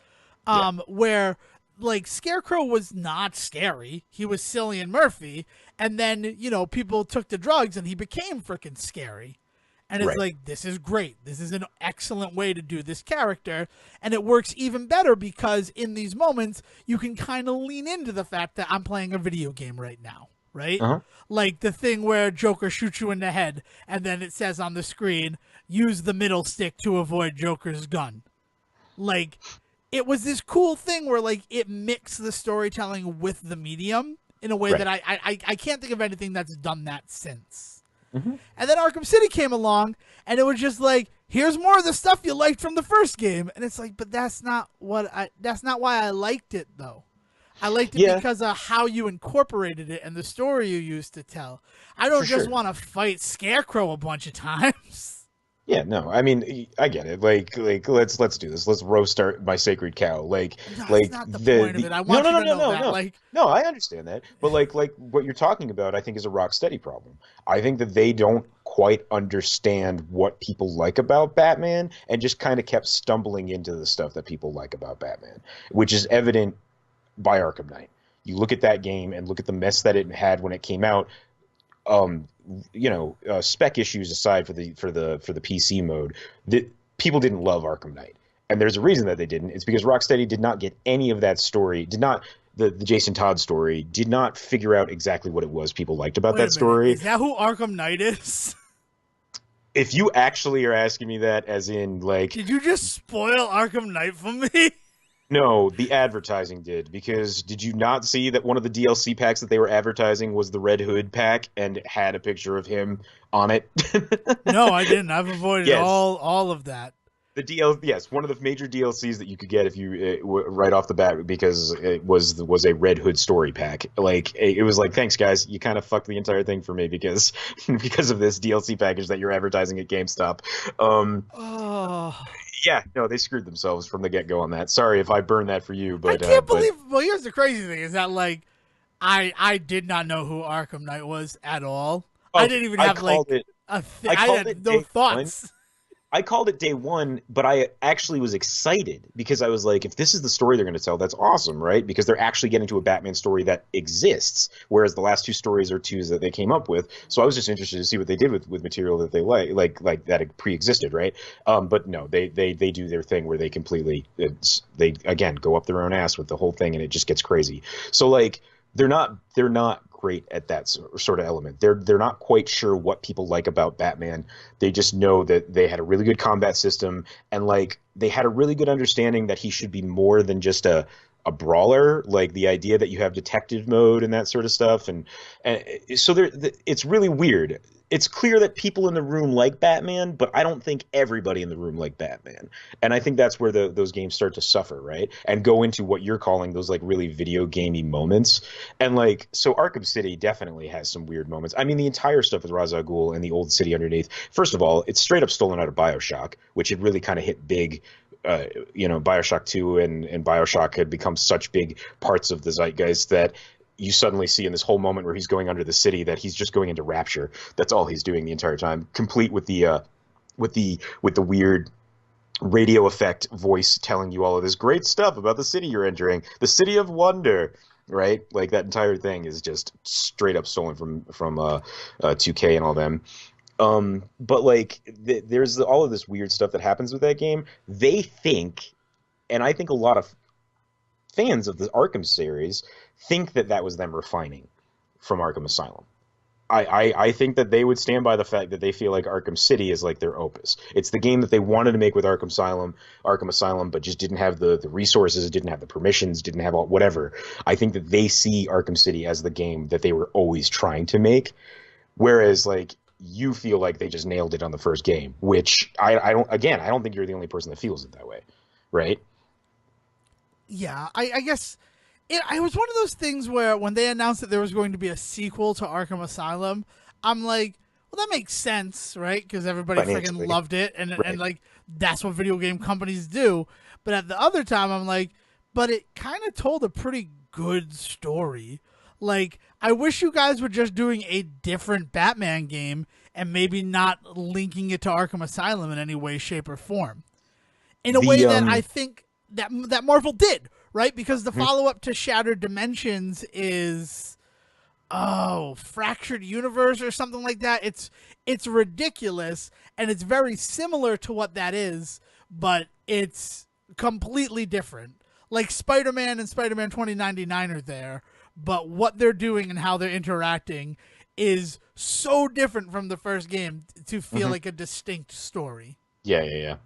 Yeah. Where like Scarecrow was not scary. He was Cillian Murphy, and then, people took the drugs and he became freaking scary. And it's like, this is great. This is an excellent way to do this character. And it works even better because in these moments, you can kind of lean into the fact that I'm playing a video game right now, right? Like the thing where Joker shoots you in the head and then it says on the screen, use the middle stick to avoid Joker's gun. Like, it was this cool thing where, like, it mixed the storytelling with the medium in a way that I can't think of anything that's done that since. And then Arkham City came along, and it was just like, here's more of the stuff you liked from the first game. And it's like, but that's not why I liked it, though. I liked it because of how you incorporated it and the story you used to tell. I don't just want to fight Scarecrow a bunch of times. Yeah, no, I mean, I get it. Like, let's do this. Let's roast my sacred cow. Like, that's not the point of it. I want you to know that. Like, no, I understand that. But like what you're talking about, I think is a Rocksteady problem. I think that they don't quite understand what people like about Batman, and just kind of kept stumbling into the stuff that people like about Batman, which is evident by Arkham Knight. You look at that game and look at the mess that it had when it came out. Spec issues aside for the PC mode, that people didn't love Arkham Knight, and there's a reason that they didn't. It's because Rocksteady did not get any of that story. The Jason Todd story did not figure out exactly what it was people liked about that story. Is that who Arkham Knight is? If you actually are asking me that, as in, like, did you just spoil Arkham Knight for me? No, the advertising did, because did you not see that one of the DLC packs that they were advertising was the Red Hood pack and had a picture of him on it? No, I didn't. I've avoided all of that. Yes, one of the major DLCs that you could get if you right off the bat, because it was a Red Hood story pack. Like, it was like, thanks guys, you kind of fucked the entire thing for me because of this DLC package that you're advertising at GameStop. Yeah, no, they screwed themselves from the get-go on that. Sorry if I burned that for you, but I can't believe. Well, here's the crazy thing: is that, like, I did not know who Arkham Knight was at all. I didn't even have I had no thoughts. I called it day one, but I actually was excited because I was like, if this is the story they're going to tell, that's awesome, right? Because they're actually getting to a Batman story that exists, whereas the last two stories are twos that they came up with. So I was just interested to see what they did with material that they like that had pre-existed, right? But no, they do their thing where they completely they again go up their own ass with the whole thing, and it just gets crazy. So like they're not great at that sort of element. They're not quite sure what people like about Batman. They just know that they had a really good combat system, and like they had a really good understanding that he should be more than just a brawler. Like the idea that you have detective mode and that sort of stuff, and so it's really weird. It's clear that people in the room like Batman, but I don't think everybody in the room like Batman. And I think that's where those games start to suffer, right? And go into what you're calling those like really video gamey moments. And like, so Arkham City definitely has some weird moments. I mean, the entire stuff with Ra's al Ghul and the old city underneath, first of all, it's straight up stolen out of BioShock, which had really kind of hit big. BioShock 2 and BioShock had become such big parts of the zeitgeist that you suddenly see in this whole moment where he's going under the city that he's just going into rapture. That's all he's doing the entire time, complete with the weird radio effect voice telling you all of this great stuff about the city you're entering, the city of wonder, right? Like that entire thing is just straight up stolen from 2K and all them. But like there's all of this weird stuff that happens with that game. They think, and I think a lot of fans of the Arkham series think that was them refining from Arkham Asylum. I think that they would stand by the fact that they feel like Arkham City is like their opus. It's the game that they wanted to make with Arkham Asylum, but just didn't have the resources, didn't have the permissions, didn't have whatever. I think that they see Arkham City as the game that they were always trying to make, whereas like you feel like they just nailed it on the first game, which I don't think you're the only person that feels it that way, right? Yeah, I guess it was one of those things where when they announced that there was going to be a sequel to Arkham Asylum, I'm like, well, that makes sense, right? Because everybody freaking loved it, and like that's what video game companies do. But at the other time, I'm like, but it kind of told a pretty good story. Like, I wish you guys were just doing a different Batman game and maybe not linking it to Arkham Asylum in any way, shape, or form. In a way that I think that Marvel did, right? Because the follow-up to Shattered Dimensions is Oh, Fractured Universe or something like that. It's ridiculous, and it's very similar to what that is, but it's completely different. Like Spider-Man and Spider-Man 2099 are there, but what they're doing and how they're interacting is so different from the first game to feel like a distinct story. Yeah, yeah, yeah.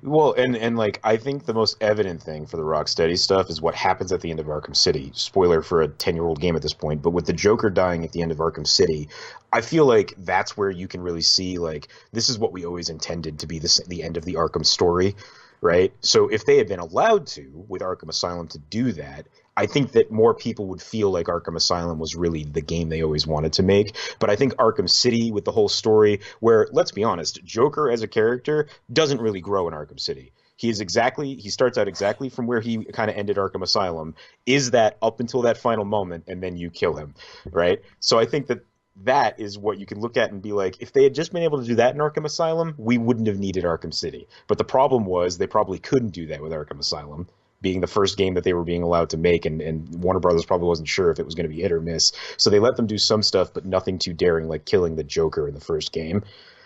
Well, and like I think the most evident thing for the Rocksteady stuff is what happens at the end of Arkham City. Spoiler for a 10-year-old game at this point, but with the Joker dying at the end of Arkham City, I feel like that's where you can really see like this is what we always intended to be the end of the Arkham story, right? So if they had been allowed to with Arkham Asylum to do that, I think that more people would feel like Arkham Asylum was really the game they always wanted to make. But I think Arkham City with the whole story, where let's be honest, Joker as a character doesn't really grow in Arkham City. He starts out exactly from where he kind of ended Arkham Asylum, is that up until that final moment, and then you kill him, right? So I think that that is what you can look at and be like, if they had just been able to do that in Arkham Asylum, we wouldn't have needed Arkham City. But the problem was they probably couldn't do that with Arkham Asylum being the first game that they were being allowed to make, and Warner Brothers probably wasn't sure if it was going to be hit or miss. So they let them do some stuff, but nothing too daring, like killing the Joker in the first game.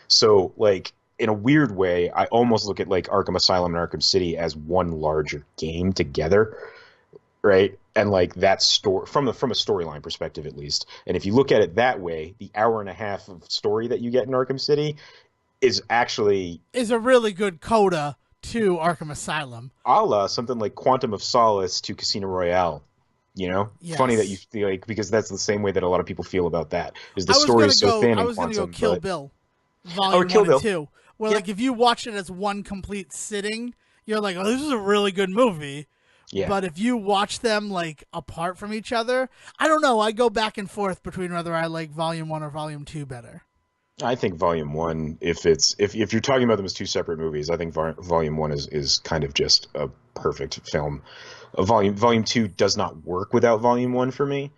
So, like, in a weird way, I almost look at, like, Arkham Asylum and Arkham City as one larger game together, right? And, like, that story, from a storyline perspective, at least. And if you look at it that way, the hour and a half of story that you get in Arkham City is a really good coda to Arkham Asylum, a la something like Quantum of Solace to Casino Royale. You know, yes. Funny that you feel like, because that's the same way that a lot of people feel about that. Is the story is so thin. I was going to go Kill Bill, Volume 1 and 2, where like if you watch it as one complete sitting, you're like, oh, this is a really good movie. Yeah. But if you watch them like apart from each other, I don't know. I go back and forth between whether I like Volume 1 or Volume 2 better. I think Volume 1, if you're talking about them as two separate movies, I think Volume 1 is kind of just a perfect film. Volume 2 does not work without Volume 1 for me,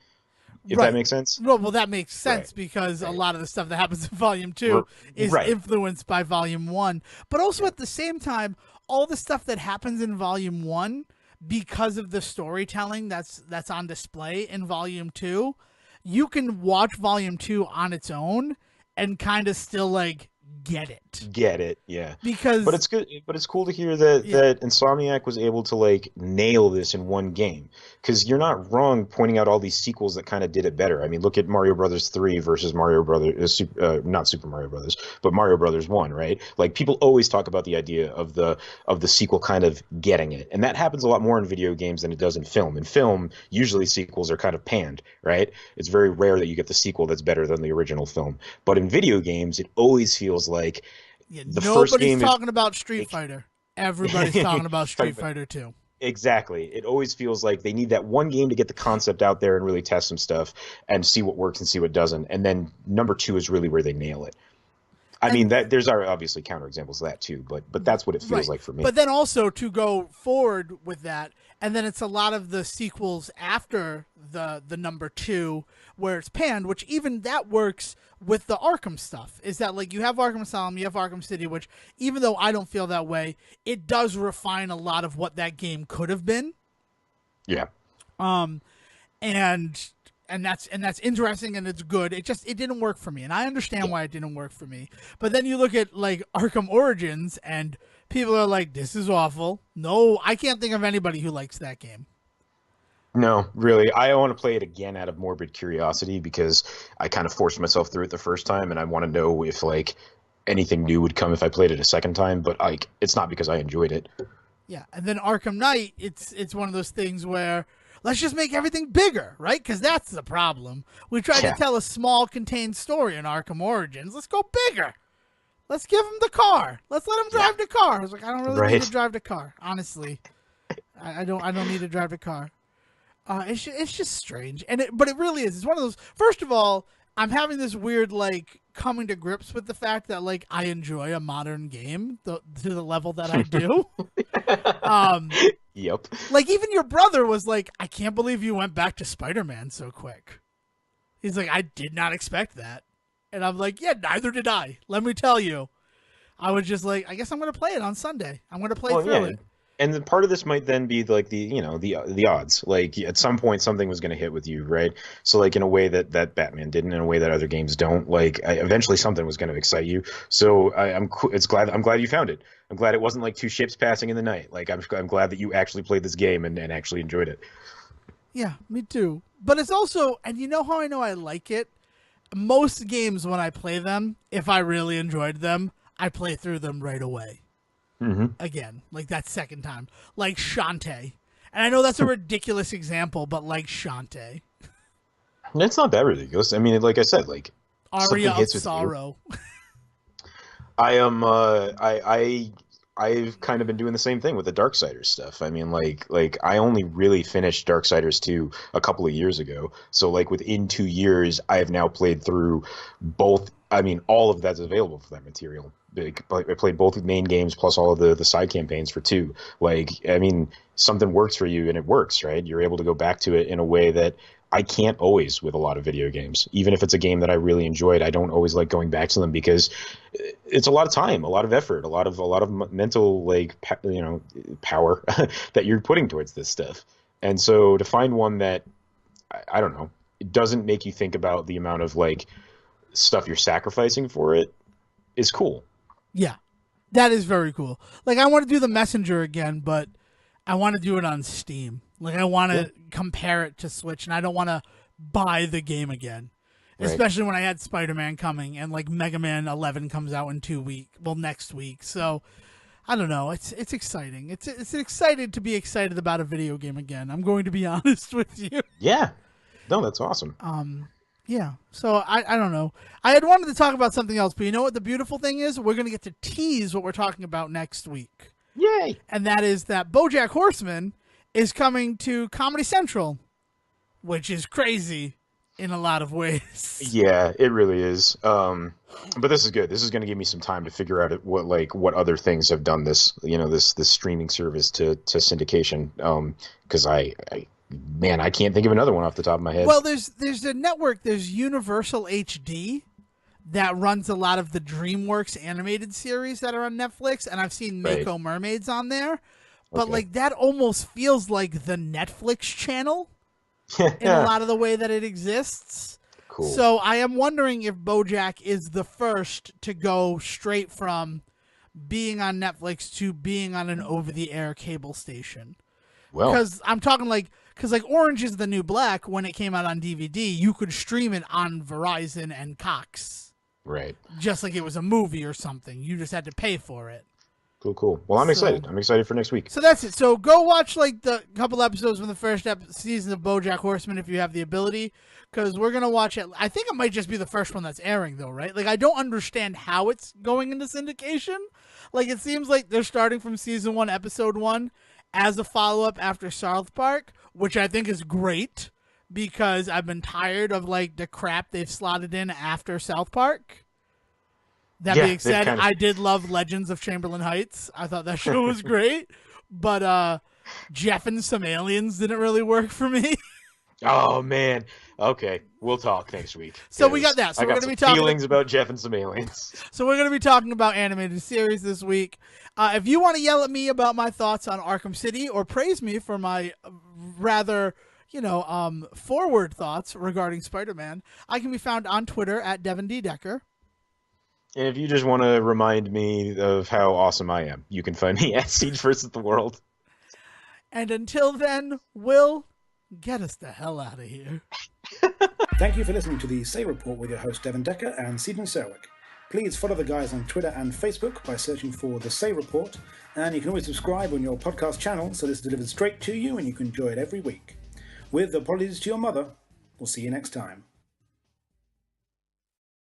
if that makes sense. Well, that makes sense because a lot of the stuff that happens in Volume 2 is influenced by Volume 1. But also at the same time, all the stuff that happens in Volume 1, because of the storytelling that's on display in Volume 2, you can watch Volume 2 on its own and kind of still like get it, yeah. But it's good. But it's cool to hear that Insomniac was able to like nail this in one game. Because you're not wrong pointing out all these sequels that kind of did it better. I mean, look at Mario Brothers 3 versus Mario Brothers, not Super Mario Brothers, but Mario Brothers 1, right? Like people always talk about the idea of the sequel kind of getting it, and that happens a lot more in video games than it does in film. In film, usually sequels are kind of panned, right? It's very rare that you get the sequel that's better than the original film. But in video games, it always feels like nobody's talking about Street Fighter. Everybody's talking about Street Fighter 2. Exactly. It always feels like they need that one game to get the concept out there and really test some stuff and see what works and see what doesn't. And then number 2 is really where they nail it. I mean, there's obviously counterexamples of that too, but that's what it feels like for me. But then also to go forward with that, and then it's a lot of the sequels after the number 2 where it's panned, which even that works with the Arkham stuff. Is that like you have Arkham Asylum, you have Arkham City, which even though I don't feel that way, it does refine a lot of what that game could have been. Yeah. And that's interesting and it's good. It didn't work for me, and I understand why it didn't work for me. But then you look at like Arkham Origins, and people are like, "This is awful." No, I can't think of anybody who likes that game. No, really. I want to play it again out of morbid curiosity because I kind of forced myself through it the first time, and I want to know if like anything new would come if I played it a second time. But like, it's not because I enjoyed it. Yeah, and then Arkham Knight, it's one of those things where let's just make everything bigger, right? Because that's the problem. We tried to tell a small, contained story in Arkham Origins. Let's go bigger. Let's give him the car. Let's let him drive the car. I was like, I don't really need to drive the car, honestly. I don't need to drive the car. It's just strange, but it really is. It's one of those. First of all, I'm having this weird like coming to grips with the fact that like I enjoy a modern game to the level that I do. Yep. Like even your brother was like, I can't believe you went back to Spider-Man so quick. He's like, I did not expect that. And I'm like, yeah, neither did I. Let me tell you. I was just like, I guess I'm going to play it on Sunday. I'm going to play through it. And then part of this might then be like the odds. Like at some point something was going to hit with you, right? So like in a way that Batman didn't, in a way that other games don't. Like eventually something was going to excite you. So I'm glad you found it. I'm glad it wasn't like two ships passing in the night. Like I'm glad that you actually played this game and actually enjoyed it. Yeah, me too. But it's also, and you know how I know I like it? Most games when I play them, if I really enjoyed them, I play through them right away. Again, like that second time, like Shantae. And I know that's a ridiculous example, but like Shantae, It's not that ridiculous. I mean, like I said, like Aria something of hits with you. Sorrow. I am I've kind of been doing the same thing with the Darksiders stuff. I mean, like I only really finished Darksiders 2 a couple of years ago. So like within 2 years, I have now played through both. I mean, all of that's available for that material. I played both main games plus all of the side campaigns for 2. Like, I mean, something works for you and it works, right? You're able to go back to it in a way that I can't always with a lot of video games. Even if it's a game that I really enjoyed, I don't always like going back to them because it's a lot of time, a lot of effort, a lot of mental power that you're putting towards this stuff. And so to find one that I don't know, it doesn't make you think about the amount of like stuff you're sacrificing for it is cool. Yeah, that is very cool. Like I want to do the Messenger again, but I want to do it on Steam. Like I want to compare it to Switch, and I don't want to buy the game again. Right. Especially when I had Spider-Man coming, and like Mega Man 11 comes out in 2 weeks. Well, next week. So I don't know. It's exciting. It's excited to be excited about a video game again. I'm going to be honest with you. Yeah. No, that's awesome. Yeah. So I don't know. I had wanted to talk about something else, but you know what the beautiful thing is? We're going to get to tease what we're talking about next week. Yay! And that is that BoJack Horseman is coming to Comedy Central, which is crazy in a lot of ways. Yeah, it really is. But this is good. This is going to give me some time to figure out what other things have done this, this streaming service to syndication. Because I can't think of another one off the top of my head. Well, there's a network. There's Universal HD that runs a lot of the DreamWorks animated series that are on Netflix, and I've seen Mako Mermaids on there. But like that almost feels like the Netflix channel in a lot of the way that it exists. Cool. So I am wondering if BoJack is the first to go straight from being on Netflix to being on an over-the-air cable station. Well, because I'm talking because Orange is the New Black, when it came out on DVD, you could stream it on Verizon and Cox. Right. Just like it was a movie or something. You just had to pay for it. Cool. Well, I'm excited. I'm excited for next week. So that's it. So go watch like the couple episodes from the first season of BoJack Horseman if you have the ability, because we're gonna watch it. I think it might just be the first one that's airing though, right? Like I don't understand how it's going into syndication. Like it seems like they're starting from season 1, episode 1, as a follow-up after South Park, which I think is great because I've been tired of like the crap they've slotted in after South Park. That being said, I did love Legends of Chamberlain Heights. I thought that show was great, but Jeff and Some Aliens didn't really work for me. Oh man. Okay, we'll talk next week. So we got that. So we're going to be talking feelings about Jeff and Some Aliens. So we're going to be talking about animated series this week. If you want to yell at me about my thoughts on Arkham City or praise me for my rather forward thoughts regarding Spider-Man, I can be found on Twitter at Devon D. Decker. And if you just want to remind me of how awesome I am, you can find me at Siege vs. the World. And until then, Will, get us the hell out of here. Thank you for listening to the Say Report with your host Devon Decker and Sejohn Serwick. Please follow the guys on Twitter and Facebook by searching for The Say Report, and you can always subscribe on your podcast channel so this is delivered straight to you and you can enjoy it every week. With apologies to your mother, we'll see you next time.